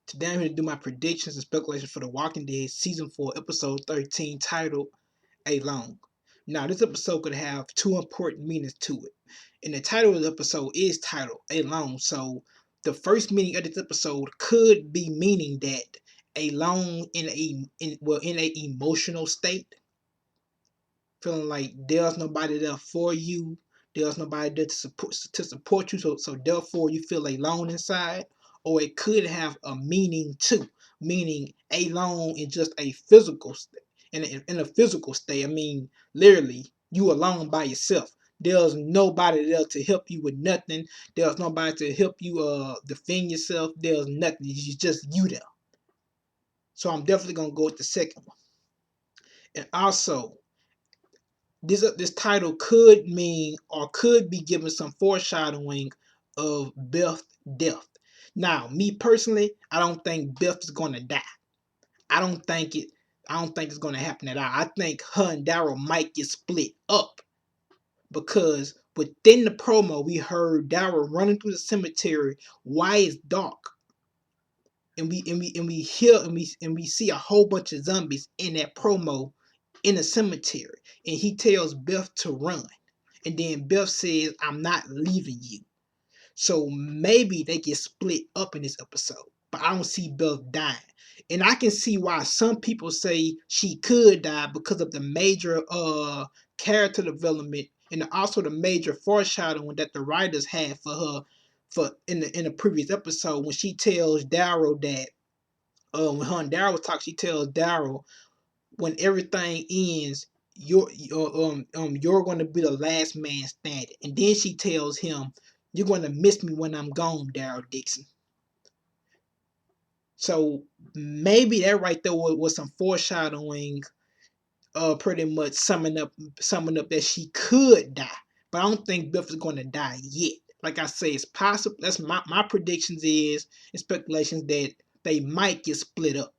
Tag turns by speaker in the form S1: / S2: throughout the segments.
S1: Today I'm here to do my predictions and speculations for The Walking Dead Season 4, Episode 13, titled Alone. Now, this episode could have two important meanings to it. And the title of the episode is titled Alone. So, the first meaning of this episode could be meaning that alone in a emotional state, feeling like there's nobody there for you, there's nobody there to support you, so therefore you feel alone inside. Or it could have a meaning too, meaning alone in just a physical state. In a physical state, I mean literally you alone by yourself. There's nobody there to help you with nothing. There's nobody to help you defend yourself. There's nothing. It's just you there. So I'm definitely gonna go with the second one. And also, this title could mean or could be given some foreshadowing of Beth's death. Now, me personally, I don't think Beth is gonna die. I don't think it. I don't think it's gonna happen at all. I think her and Daryl might get split up because within the promo we heard Daryl running through the cemetery while it's dark, and we hear and we see a whole bunch of zombies in that promo in the cemetery, and he tells Beth to run, and then Beth says, "I'm not leaving you." So maybe they get split up in this episode, but I don't see Beth dying, and I can see why some people say she could die because of the major character development and also the major foreshadowing that the writers had for her for in the previous episode when she tells Daryl that when her and Daryl talk, she tells Daryl when everything ends, you're going to be the last man standing. And then she tells him, "You're going to miss me when I'm gone, Daryl Dixon." So maybe that right there was some foreshadowing, pretty much summing up that she could die. But I don't think Beth is going to die yet. Like I say, it's possible. That's my predictions is and speculations that they might get split up.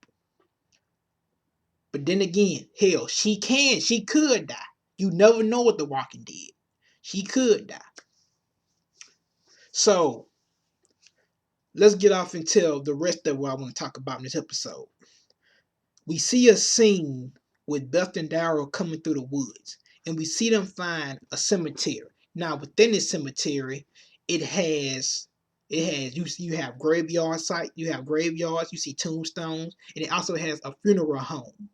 S1: But then again, hell, she could die. You never know what The Walking Dead. She could die. So let's get off and tell the rest of what I want to talk about in this episode. We see a scene with Beth and Daryl coming through the woods, and we see them find a cemetery. Now within this cemetery, it has you have graveyard site, you have graveyards, you see tombstones, and it also has a funeral home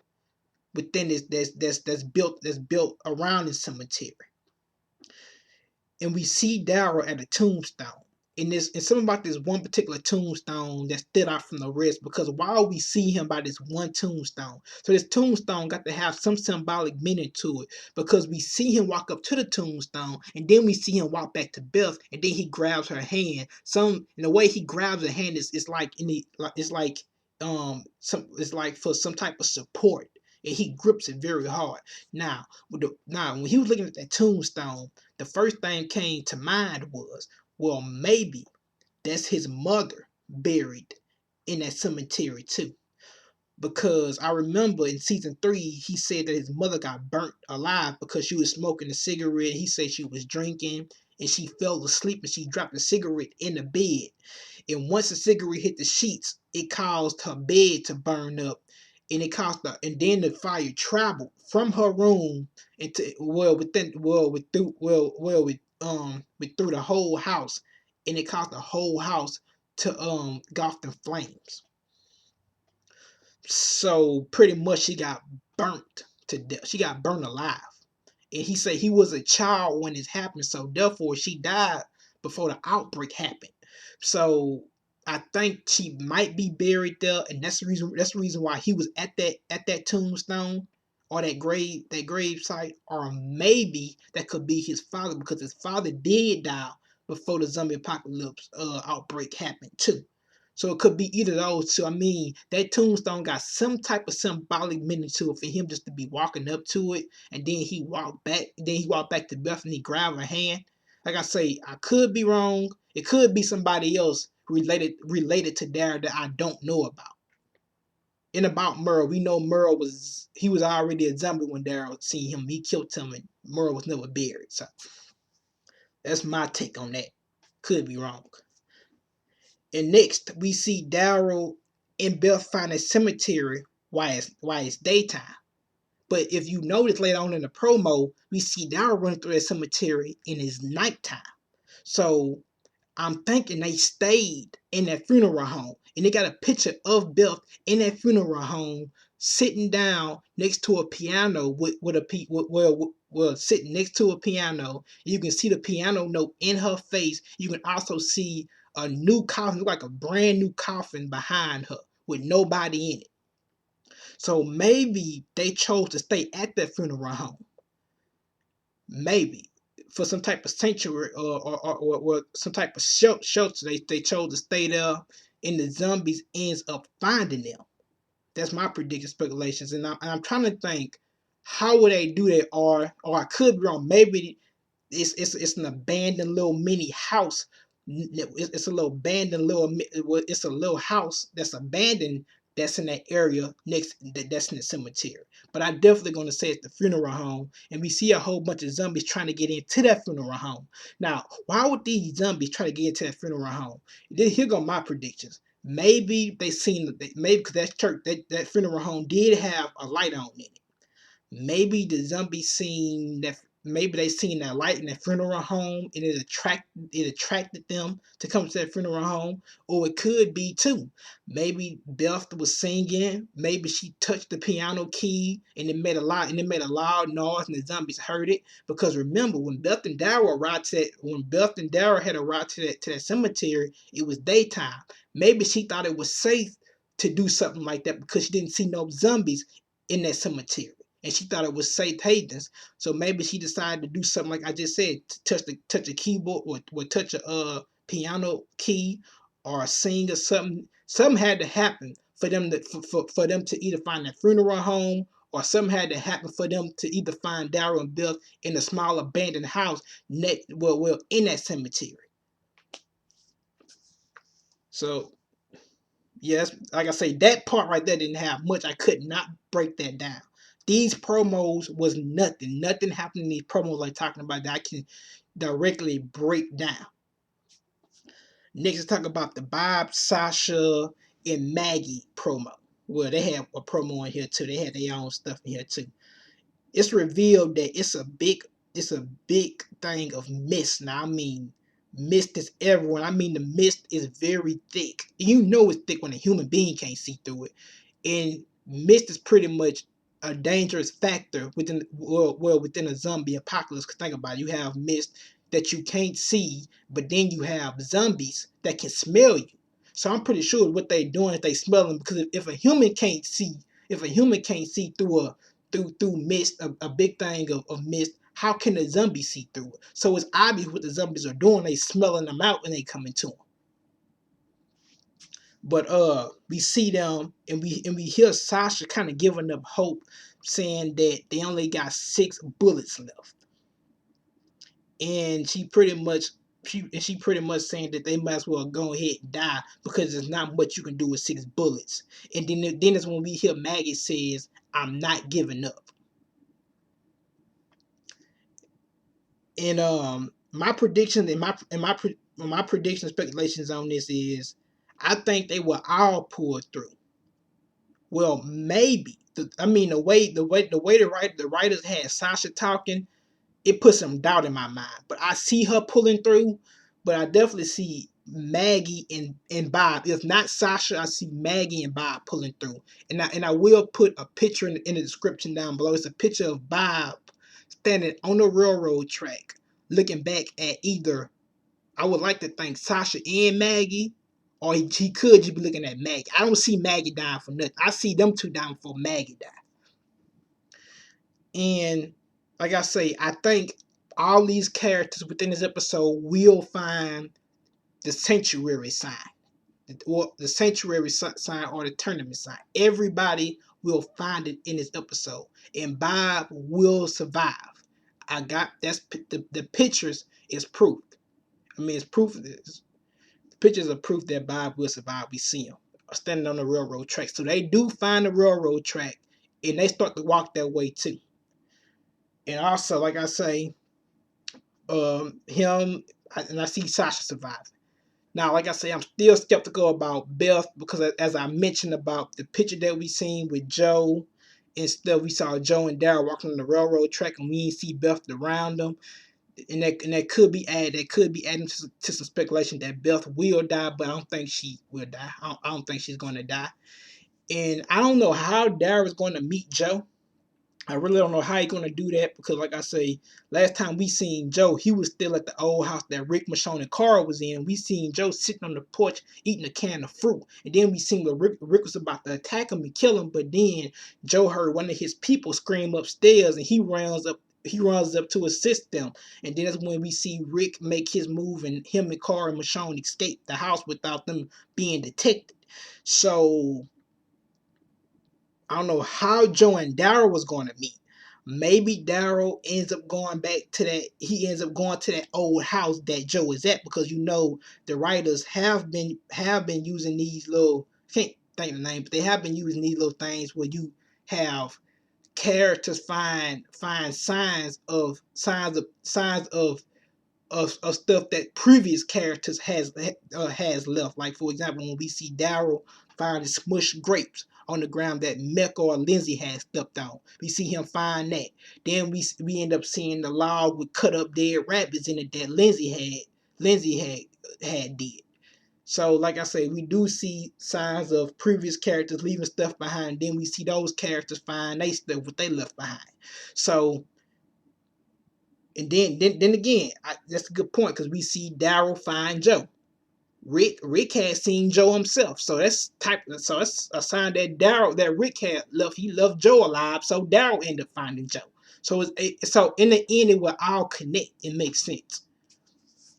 S1: within this that's built around the cemetery. And we see Daryl at a tombstone. And something about this one particular tombstone that stood out from the rest, because while we see him by this one tombstone, so this tombstone got to have some symbolic meaning to it, because we see him walk up to the tombstone, and then we see him walk back to Beth, and then he grabs her hand. The way he grabs her hand is like it's like for some type of support, and he grips it very hard. Now when he was looking at that tombstone, the first thing came to mind was, well, maybe that's his mother buried in that cemetery too. Because I remember in season 3, he said that his mother got burnt alive because she was smoking a cigarette. He said she was drinking and she fell asleep and she dropped the cigarette in the bed. And once the cigarette hit the sheets, it caused her bed to burn up. And and then the fire traveled from her room into through the whole house, and it caused the whole house to engulf in flames. So pretty much she got burnt to death. She got burnt alive. And he said he was a child when it happened, so therefore she died before the outbreak happened. So I think she might be buried there, and that's the reason why he was at that tombstone or that grave site, or maybe that could be his father, because his father did die before the zombie apocalypse outbreak happened too. So it could be either of those two. I mean, that tombstone got some type of symbolic meaning to it for him just to be walking up to it, and then he walked back. Then he walked back to Beth and he grabbed her hand. Like I say, I could be wrong. It could be somebody else related to Daryl that I don't know about. And about Merle, we know Merle was already a zombie when Daryl seen him. He killed him, and Merle was never buried. So that's my take on that. Could be wrong. And next, we see Daryl and Beth find a cemetery while it's daytime. But if you notice later on in the promo, we see Daryl running through that cemetery in his nighttime. So I'm thinking they stayed in that funeral home, and they got a picture of Beth in that funeral home, sitting down next to a piano with well sitting next to a piano. You can see the piano note in her face. You can also see a new coffin, like a brand new coffin behind her with nobody in it. So maybe they chose to stay at that funeral home. Maybe for some type of sanctuary or some type of shelter. They chose to stay there, and the zombies ends up finding them. That's my prediction, speculations, and I'm trying to think how would they do that, or I could be wrong. Maybe it's an abandoned little mini house. It's a little abandoned it's a little house that's abandoned, that's in that area that's in the cemetery. But I definitely gonna say it's the funeral home, and we see a whole bunch of zombies trying to get into that funeral home. Now, why would these zombies try to get into that funeral home? Here go my predictions. Maybe they seen maybe because that church that funeral home did have a light on in it. Maybe the zombies seen that. Maybe they seen that light in that funeral home, and it attracted them to come to that funeral home. Or it could be too. Maybe Beth was singing. Maybe she touched the piano key, and it made a loud noise, and the zombies heard it. Because remember, when Beth and Daryl had arrived to that cemetery, it was daytime. Maybe she thought it was safe to do something like that because she didn't see no zombies in that cemetery, and she thought it was safe havens. So maybe she decided to do something like I just said, touch a keyboard, or touch a piano key, or sing or something. Something had to happen for them to either find a funeral home, or something had to happen for them to either find Daryl and Beth in a small abandoned house in that cemetery. So yes, like I say, that part right there didn't have much. I could not break that down. These promos was nothing. Nothing happened in these promos like talking about that I can directly break down. Next, let's talk about the Bob, Sasha, and Maggie promo. Well, they have a promo in here too. They had their own stuff in here too. It's revealed that it's a big thing of mist. Now, I mean, mist is everywhere. I mean, the mist is very thick. You know it's thick when a human being can't see through it. And mist is pretty much a dangerous factor within a zombie apocalypse. 'Cause think about it, you have mist that you can't see, but then you have zombies that can smell you. So I'm pretty sure what they're doing is they smell them, because if a human can't see through mist, a big thing of mist, how can a zombie see through it? So it's obvious what the zombies are doing. They smelling them out and they coming to them. But we see them, and we hear Sasha kind of giving up hope, saying that they only got 6 bullets left, and she pretty much saying that they might as well go ahead and die, because there's not much you can do with 6 bullets. And then is when we hear Maggie says, "I'm not giving up." And my prediction and my prediction speculations on this is, I think they will all pull through. Well, maybe. I mean, the writers had Sasha talking, it put some doubt in my mind. But I see her pulling through. But I definitely see Maggie and Bob. If not Sasha, I see Maggie and Bob pulling through. And I will put a picture in the description down below. It's a picture of Bob standing on the railroad track, looking back at either, I would like to think, Sasha and Maggie, or he could just be looking at Maggie. I don't see Maggie dying for nothing. I see them two dying before Maggie die. And like I say, I think all these characters within this episode will find the sanctuary sign, or the sanctuary sign, or the tournament sign. Everybody will find it in this episode, and Bob will survive. The pictures is proof. I mean, it's proof of this. The pictures are proof that Bob will survive. We see him standing on the railroad track. So they do find the railroad track, and they start to walk that way too. And also, like I say, him, and I see Sasha surviving. Now, like I say, I'm still skeptical about Beth because, as I mentioned about the picture that we seen with Joe, instead we saw Joe and Daryl walking on the railroad track, and we didn't see Beth around them, and that could be added. That could be adding to some speculation that Beth will die, but I don't think she will die. I don't think she's going to die, and I don't know how Daryl is going to meet Joe. I really don't know how he's gonna do that because, like I say, last time we seen Joe, he was still at the old house that Rick, Michonne, and Carl was in. We seen Joe sitting on the porch eating a can of fruit, and then we seen where Rick was about to attack him and kill him, but then Joe heard one of his people scream upstairs, and he runs up. He runs up to assist them, and then that's when we see Rick make his move, and him and Carl and Michonne escape the house without them being detected. So I don't know how Joe and Daryl was going to meet. Maybe Daryl ends up going back to that. He ends up going to that old house that Joe is at because the writers have been using these little, can't think of the name, but they have been using these little things where you have characters find signs of stuff that previous characters has left. Like, for example, when we see Daryl find the smushed grapes on the ground that Mecca or Lindsay had stepped on, we see him find that. Then we end up seeing the log with cut up dead rabbits in it that Lindsay had did. So, like I say, we do see signs of previous characters leaving stuff behind. Then we see those characters find they stuff what they left behind. So, and then again, that's a good point because we see Daryl find Joe. Rick had seen Joe himself, so that's a sign that Rick had left. He left Joe alive, so Daryl ended up finding Joe. So in the end, it will all connect. It makes sense.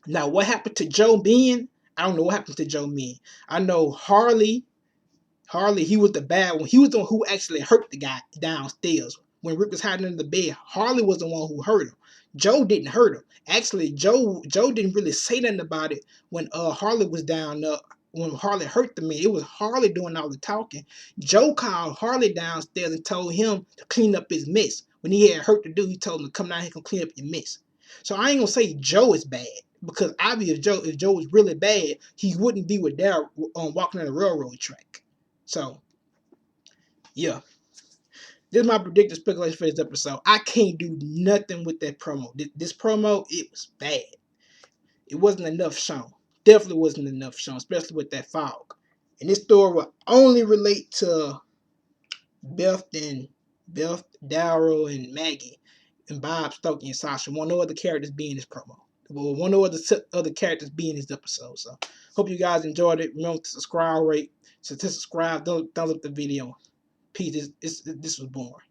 S1: Now, what happened to Joe being? I don't know what happened to Joe being. I know Harley, he was the bad one. He was the one who actually hurt the guy downstairs. When Rick was hiding in the bed, Harley was the one who hurt him. Joe didn't hurt him. Actually, Joe didn't really say nothing about it when Harley was down when Harley hurt the man. It was Harley doing all the talking. Joe called Harley downstairs and told him to clean up his mess. When he had hurt the dude, he told him to come down here and clean up your mess. So I ain't gonna say Joe is bad because obviously if Joe was really bad, he wouldn't be with Daryl walking on the railroad track. So, yeah, this is my predicted speculation for this episode. I can't do nothing with that promo. This promo, it was bad. It wasn't enough shown. Definitely wasn't enough shown, especially with that fog. And this story will only relate to Beth and Beth, Daryl, and Maggie, and Bob, Stokey, and Sasha. One no other characters be in this promo. Well, one no other characters be in this episode. So, hope you guys enjoyed it. Remember to subscribe, rate. So to subscribe, thumbs up the video. Peace. This was boring.